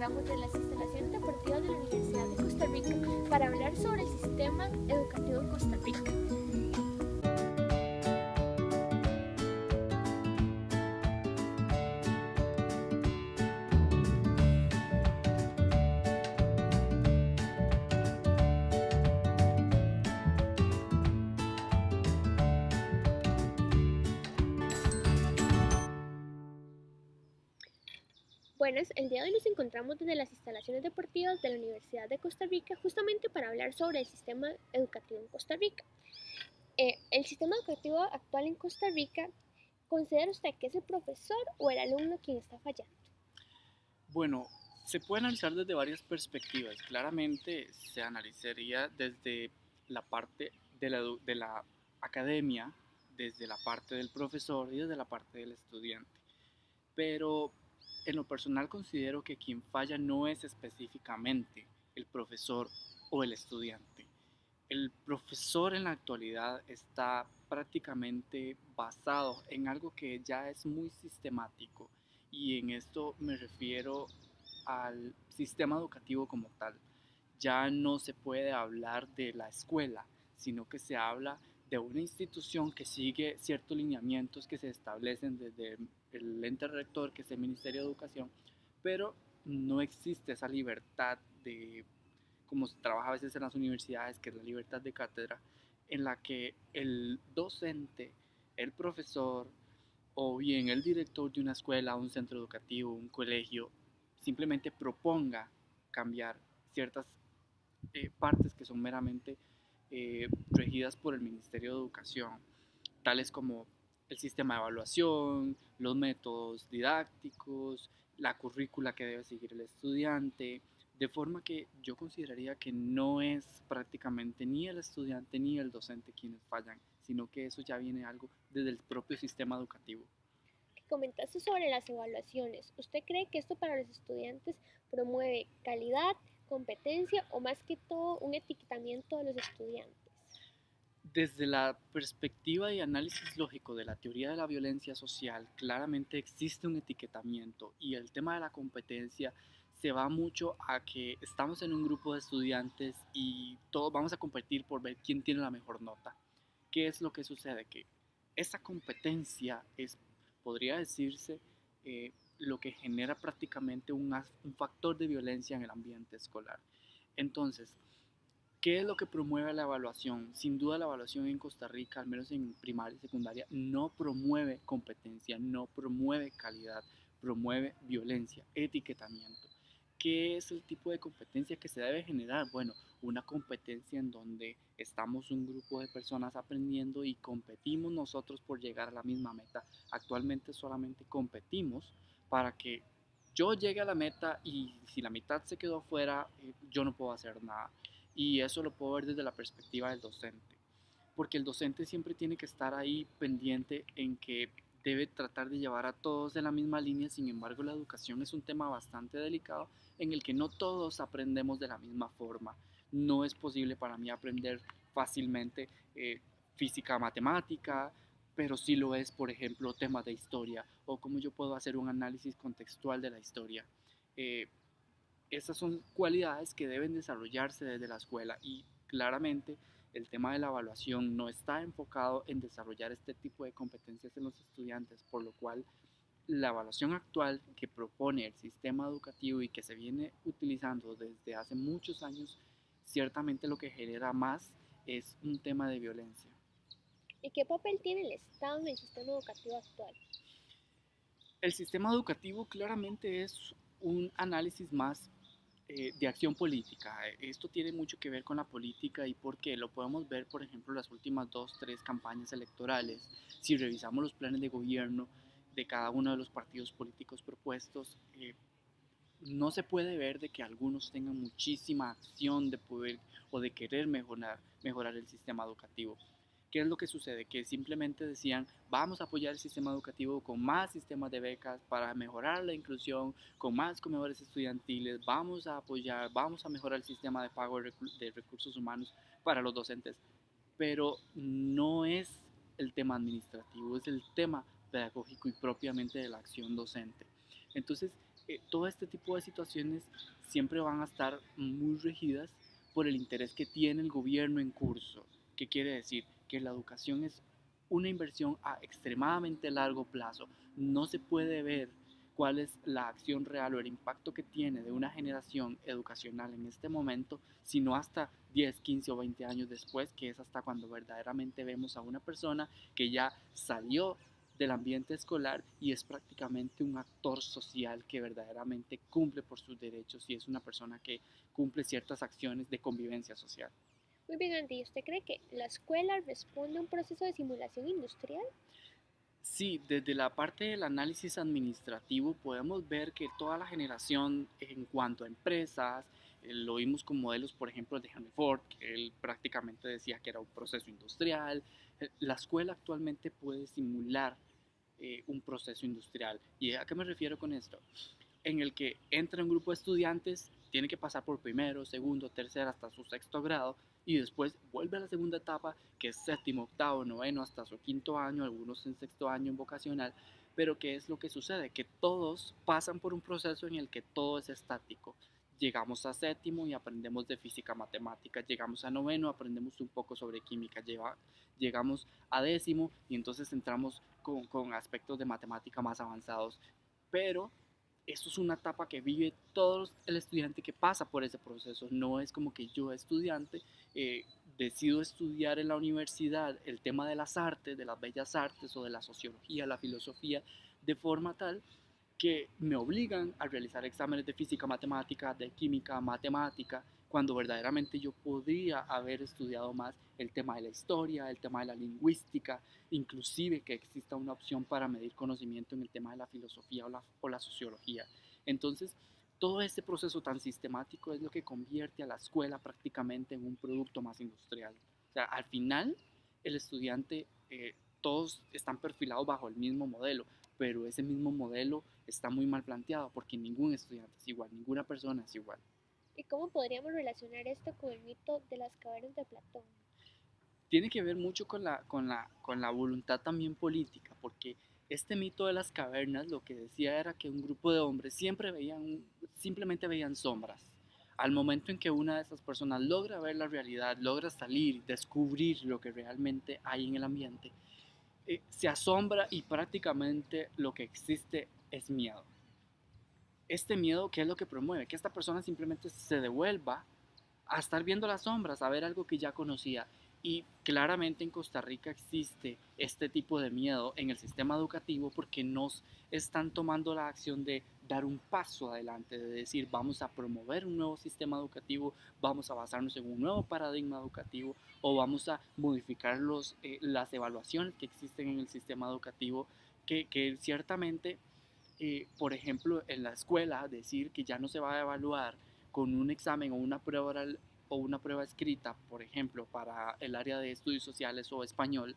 encontramos en las instalaciones deportivas de la Universidad de Costa Rica para hablar sobre el sistema educativo en Costa Rica. Buenas, el día de hoy nos encontramos desde las instalaciones deportivas de la Universidad de Costa Rica justamente para hablar sobre el sistema educativo en Costa Rica. El sistema educativo actual en Costa Rica, ¿considera usted que es el profesor o el alumno quien está fallando? Bueno, se puede analizar desde varias perspectivas. Claramente se analizaría desde la parte de la academia, desde la parte del profesor y desde la parte del estudiante. Pero en lo personal considero que quien falla no es específicamente el profesor o el estudiante. El profesor en la actualidad está prácticamente basado en algo que ya es muy sistemático, y en esto me refiero al sistema educativo como tal. Ya no se puede hablar de la escuela, sino que se habla de una institución que sigue ciertos lineamientos que se establecen desde el ente rector, que es el Ministerio de Educación, pero no existe esa libertad de, como se trabaja a veces en las universidades, que es la libertad de cátedra, en la que el docente, el profesor o bien el director de una escuela, un centro educativo, un colegio, simplemente proponga cambiar ciertas partes que son meramente regidas por el Ministerio de Educación, tales como el sistema de evaluación, los métodos didácticos, la currícula que debe seguir el estudiante, de forma que yo consideraría que no es prácticamente ni el estudiante ni el docente quienes fallan, sino que eso ya viene algo desde el propio sistema educativo. Comentaste sobre las evaluaciones. ¿Usted cree que esto para los estudiantes promueve calidad, competencia o más que todo un etiquetamiento de los estudiantes? Desde la perspectiva y análisis lógico de la teoría de la violencia social, claramente existe un etiquetamiento, y el tema de la competencia se va mucho a que estamos en un grupo de estudiantes y todos vamos a competir por ver quién tiene la mejor nota. ¿Qué es lo que sucede? Que esa competencia es, podría decirse, lo que genera prácticamente un factor de violencia en el ambiente escolar. Entonces, ¿qué es lo que promueve la evaluación? Sin duda la evaluación en Costa Rica, al menos en primaria y secundaria, no promueve competencia, no promueve calidad, promueve violencia, etiquetamiento. ¿Qué es el tipo de competencia que se debe generar? Bueno, una competencia en donde estamos un grupo de personas aprendiendo y competimos nosotros por llegar a la misma meta. Actualmente solamente competimos para que yo llegue a la meta, y si la mitad se quedó fuera, yo no puedo hacer nada. Y eso lo puedo ver desde la perspectiva del docente, porque el docente siempre tiene que estar ahí pendiente en que debe tratar de llevar a todos de la misma línea. Sin embargo, la educación es un tema bastante delicado en el que no todos aprendemos de la misma forma. No es posible para mí aprender fácilmente física, matemática, pero sí lo es, por ejemplo, temas de historia, o cómo yo puedo hacer un análisis contextual de la historia. Eh, Esas son cualidades que deben desarrollarse desde la escuela, y claramente el tema de la evaluación no está enfocado en desarrollar este tipo de competencias en los estudiantes, por lo cual la evaluación actual que propone el sistema educativo y que se viene utilizando desde hace muchos años, ciertamente lo que genera más es un tema de violencia. ¿Y qué papel tiene el Estado en el sistema educativo actual? El sistema educativo claramente es un análisis más de acción política. Esto tiene mucho que ver con la política, y porque lo podemos ver, por ejemplo, las últimas dos, tres campañas electorales. Si revisamos los planes de gobierno de cada uno de los partidos políticos propuestos, no se puede ver de que algunos tengan muchísima acción de poder o de querer mejorar el sistema educativo. ¿Qué es lo que sucede? Que simplemente decían, vamos a apoyar el sistema educativo con más sistemas de becas para mejorar la inclusión, con más comedores estudiantiles, vamos a apoyar, vamos a mejorar el sistema de pago de recursos humanos para los docentes. Pero no es el tema administrativo, es el tema pedagógico y propiamente de la acción docente. Entonces, todo este tipo de situaciones siempre van a estar muy regidas por el interés que tiene el gobierno en curso. ¿Qué quiere decir? Que la educación es una inversión a extremadamente largo plazo. No se puede ver cuál es la acción real o el impacto que tiene de una generación educacional en este momento, sino hasta 10, 15 o 20 años después, que es hasta cuando verdaderamente vemos a una persona que ya salió del ambiente escolar y es prácticamente un actor social que verdaderamente cumple por sus derechos y es una persona que cumple ciertas acciones de convivencia social. Muy bien, Andy, ¿usted cree que la escuela responde a un proceso de simulación industrial? Sí, desde la parte del análisis administrativo podemos ver que toda la generación en cuanto a empresas, lo vimos con modelos, por ejemplo, de Henry Ford, que él prácticamente decía que era un proceso industrial. La escuela actualmente puede simular un proceso industrial. ¿Y a qué me refiero con esto? En el que entra un grupo de estudiantes, tiene que pasar por primero, segundo, tercer, hasta su sexto grado, y después vuelve a la segunda etapa, que es séptimo, octavo, noveno, hasta su quinto año, algunos en sexto año en vocacional. Pero ¿qué es lo que sucede? Que todos pasan por un proceso en el que todo es estático. Llegamos a séptimo y aprendemos de física matemática, llegamos a noveno, aprendemos un poco sobre química, llegamos a décimo y entonces entramos con aspectos de matemática más avanzados. Pero esto es una etapa que vive todo el estudiante que pasa por ese proceso. No es como que yo, estudiante, eh, decido estudiar en la universidad el tema de las artes, de las bellas artes o de la sociología, la filosofía, de forma tal que me obligan a realizar exámenes de física, matemática, de química, matemática, cuando verdaderamente yo podría haber estudiado más el tema de la historia, el tema de la lingüística, inclusive que exista una opción para medir conocimiento en el tema de la filosofía o la sociología. Entonces, todo este proceso tan sistemático es lo que convierte a la escuela prácticamente en un producto más industrial. O sea, al final, el estudiante, todos están perfilados bajo el mismo modelo, pero ese mismo modelo está muy mal planteado porque ningún estudiante es igual, ninguna persona es igual. ¿Y cómo podríamos relacionar esto con el mito de las cavernas de Platón? Tiene que ver mucho con la voluntad también política, porque este mito de las cavernas lo que decía era que un grupo de hombres simplemente veían sombras. Al momento en que una de esas personas logra ver la realidad, logra salir, descubrir lo que realmente hay en el ambiente, se asombra y prácticamente lo que existe es miedo. Este miedo, ¿qué es lo que promueve? Que esta persona simplemente se devuelva a estar viendo las sombras, a ver algo que ya conocía. Y claramente en Costa Rica existe este tipo de miedo en el sistema educativo porque nos están tomando la acción de dar un paso adelante, de decir vamos a promover un nuevo sistema educativo, vamos a basarnos en un nuevo paradigma educativo o vamos a modificar las evaluaciones que existen en el sistema educativo que ciertamente por ejemplo, en la escuela, decir que ya no se va a evaluar con un examen o una prueba oral o una prueba escrita, por ejemplo, para el área de estudios sociales o español,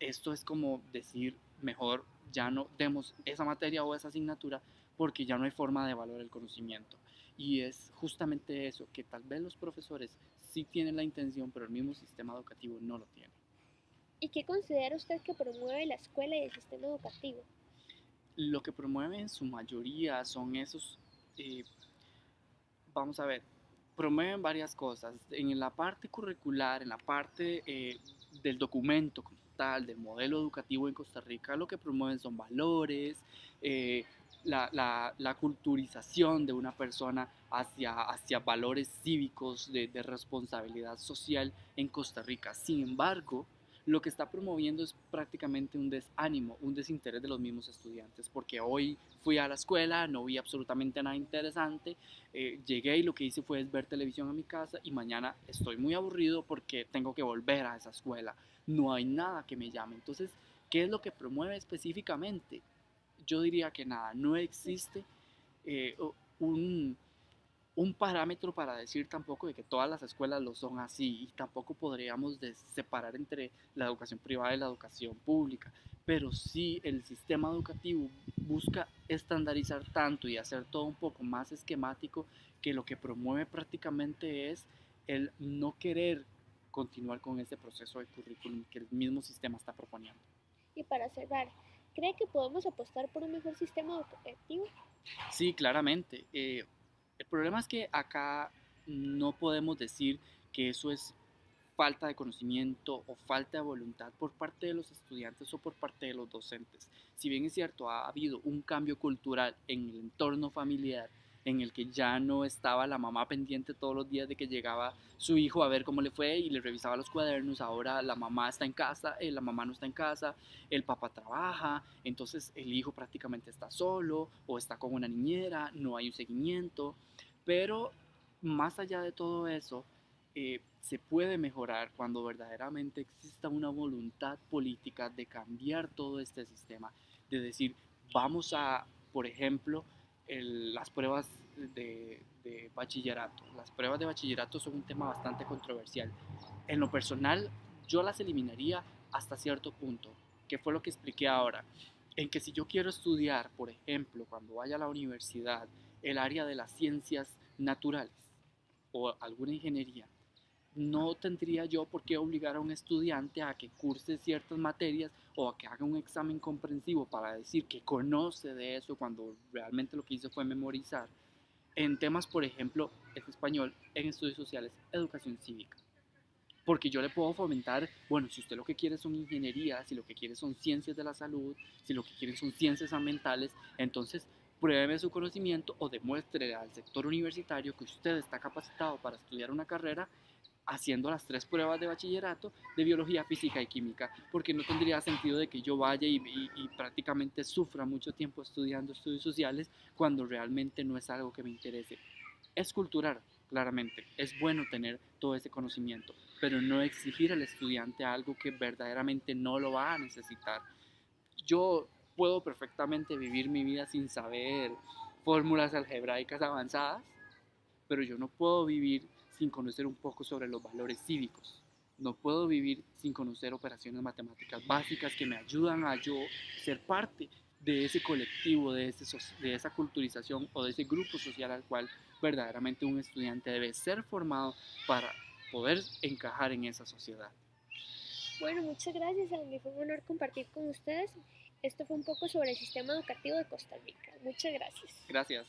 esto es como decir, mejor ya no demos esa materia o esa asignatura porque ya no hay forma de evaluar el conocimiento. Y es justamente eso, que tal vez los profesores sí tienen la intención, pero el mismo sistema educativo no lo tiene. ¿Y qué considera usted que promueve la escuela y el sistema educativo? Lo que promueven en su mayoría son esos, vamos a ver, promueven varias cosas. En la parte curricular, en la parte del documento como tal, del modelo educativo en Costa Rica, lo que promueven son valores, eh, la culturización de una persona hacia valores cívicos de responsabilidad social en Costa Rica. Sin embargo, lo que está promoviendo es prácticamente un desánimo, un desinterés de los mismos estudiantes, porque hoy fui a la escuela, no vi absolutamente nada interesante, llegué y lo que hice fue ver televisión en mi casa y mañana estoy muy aburrido porque tengo que volver a esa escuela. No hay nada que me llame. Entonces, ¿qué es lo que promueve específicamente? Yo diría que nada, no existe eh, un, un parámetro para decir tampoco de que todas las escuelas lo son así y tampoco podríamos separar entre la educación privada y la educación pública, pero sí el sistema educativo busca estandarizar tanto y hacer todo un poco más esquemático que lo que promueve prácticamente es el no querer continuar con ese proceso de currículum que el mismo sistema está proponiendo. Y para cerrar, ¿Cree que podemos apostar por un mejor sistema educativo? Sí, claramente. El problema es que acá no podemos decir que eso es falta de conocimiento o falta de voluntad por parte de los estudiantes o por parte de los docentes. Si bien es cierto, ha habido un cambio cultural en el entorno familiar en el que ya no estaba la mamá pendiente todos los días de que llegaba su hijo a ver cómo le fue y le revisaba los cuadernos, ahora la mamá está en casa, la mamá no está en casa, el papá trabaja, entonces el hijo prácticamente está solo o está con una niñera, no hay un seguimiento, pero más allá de todo eso, se puede mejorar cuando verdaderamente exista una voluntad política de cambiar todo este sistema, de decir, vamos a, por ejemplo, las pruebas de bachillerato. Las pruebas de bachillerato son un tema bastante controversial. En lo personal, yo las eliminaría hasta cierto punto, que fue lo que expliqué ahora, en que si yo quiero estudiar, por ejemplo, cuando vaya a la universidad, el área de las ciencias naturales o alguna ingeniería, no tendría yo por qué obligar a un estudiante a que curse ciertas materias o a que haga un examen comprensivo para decir que conoce de eso cuando realmente lo que hizo fue memorizar. En temas, por ejemplo, en español, en estudios sociales, educación cívica. Porque yo le puedo fomentar, bueno, si usted lo que quiere son ingeniería, si lo que quiere son ciencias de la salud, si lo que quiere son ciencias ambientales, entonces pruebe su conocimiento o demuestre al sector universitario que usted está capacitado para estudiar una carrera haciendo las 3 pruebas de bachillerato de biología, física y química, porque no tendría sentido de que yo vaya y prácticamente sufra mucho tiempo estudiando estudios sociales cuando realmente no es algo que me interese. Es cultural, claramente, es bueno tener todo ese conocimiento, pero no exigir al estudiante algo que verdaderamente no lo va a necesitar. Yo puedo perfectamente vivir mi vida sin saber fórmulas algebraicas avanzadas, pero yo no puedo vivir sin conocer un poco sobre los valores cívicos. No puedo vivir sin conocer operaciones matemáticas básicas que me ayudan a yo ser parte de ese colectivo, de esa culturización o de ese grupo social al cual verdaderamente un estudiante debe ser formado para poder encajar en esa sociedad. Bueno, muchas gracias, Andy. Fue un honor compartir con ustedes. Esto fue un poco sobre el sistema educativo de Costa Rica. Muchas gracias. Gracias.